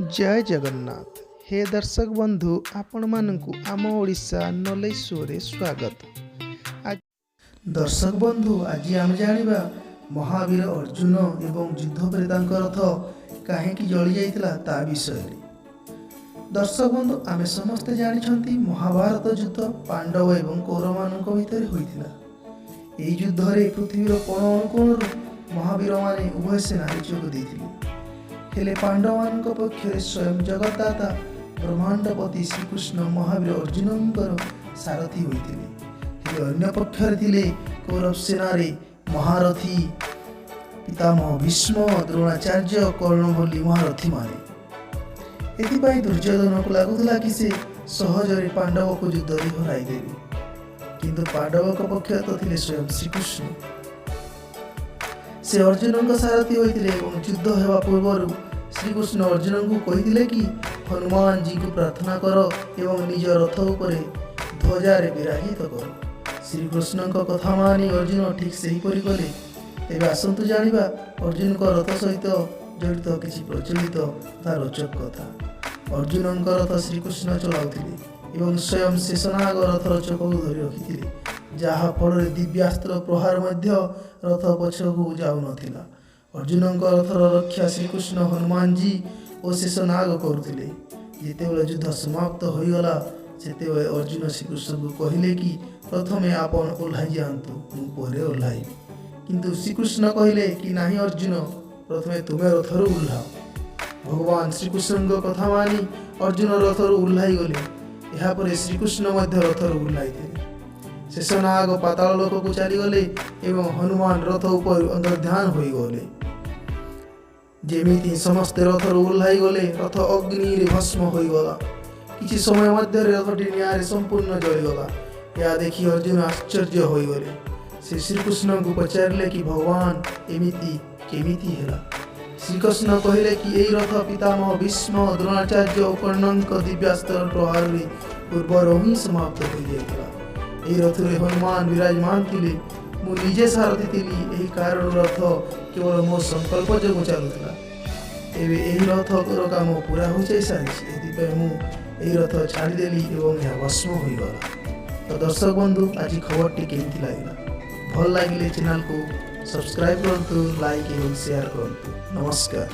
जय जगन्नाथ। हे दर्शक बंधु आपण मानकु आम ओडिशा नलै शोरे स्वागत। दर्शक बंधु आज आम जानिबा महावीर अर्जुन एवं युद्ध पर तांकर रथ काहेकि जली जाइतिला ता विषय। दर्शक बंधु आमे समस्ते जानिछंती महाभारत युद्ध पांडव एवं कौरव मानक भितर होइतिला। एई युद्ध रे पृथ्वीर कोण अनुकोणरू महावीर माने उभय सेना जोग देथिले। हेले पांडव मानक पक्षरे स्वयं जगतदाता ब्रह्मांडपति श्रीकृष्ण महावीर अर्जुनंकर सारथी होइतिले। हेले अन्य पक्षरे थिले कौरव सेनारे महारथी पितामह भीष्म द्रोणाचार्य कर्ण भली महारथी माने। एथिपाई दुर्योधन को लागुला कि से सहजरे पांडव को युद्ध हराई देवे, किंतु पांडव पक्ष तो थिले स्वयं श्रीकृष्ण। से अर्जुन का सारथी होइतिले एवं युद्ध हेबा पूर्व श्रीकृष्ण अर्जुन को कहितिले कि हनुमान जी को प्रार्थना कर एवं निज रथ उपरे ध्वजारे विराजित कर। श्रीकृष्ण का कथा मानि अर्जुन ठीक से ही परि कले। तेबे आसंतु जानिबा अर्जुन का रथ सहित जड़ित किछि प्रचलित तथा रोचक कथा। अर्जुन का रथ श्रीकृष्ण चलाउथिले एवं स्वयं शेषनाग रथर चकକୁ धरि रखिथिले, जहा फल दिव्यास्त्र प्रहार मध्य रथ पछकू जाऊ नथिला। अर्जुन रथर रक्षा श्रीकृष्ण हनुमान जी और शेषनाग करुथिले। जेतेबेले युद्ध समाप्त होइगला सेतेबेले अर्जुन श्रीकृष्ण को कहिले कि प्रथमे आपण ओह्लाई जांतु मु परे ओह्लाई। किंतु श्रीकृष्ण कहिले कि नाही अर्जुन, प्रथमे तुमे रथरु ओह्लाओ। भगवान श्रीकृष्ण कथा मानि अर्जुन रथरु ओह्लाई गले। एहा परे श्रीकृष्ण मध्य रथरु ओह्लाइथिले। शेषनाग पाताल लोक को चलीगले एवं हनुमान रथ उपर अंतर्ध्यान होइगले। जेमिति समस्त रथर ओह्लाई गले रथ अग्नि रे भस्म होइगला। किछि समय मध्य रथटी निआरे संपूर्ण जलिगला। या देखि अर्जुन आश्चर्य होइगले। से श्रीकृष्ण को पचारिले कि भगवान एमिति केमिति हेला। श्रीकृष्ण कहिले कि एई रथ पितामह भीष्म द्रोणाचार्य और कर्णक दिव्यास्त्र प्रहार रे पूर्वर ही समाप्त हो जाइतिला। एई रथ रे हनुमान विराजमान थिले। मु निजे सारथी थिली। एही कारण रथ केवल मो संकल्प जोगु चलुथिला। एबे एही रथर काम पूरा हो जाई सारिछि। एथिपाई मु एही रथ छाड़ी देली एवं यह भस्म होइगला। तो दर्शक बंधु आज खबरटी केमिति लागिला? भल लागिले चैनल को सब्सक्राइब करंतु, लाइक एवं शेयर करंतु। नमस्कार।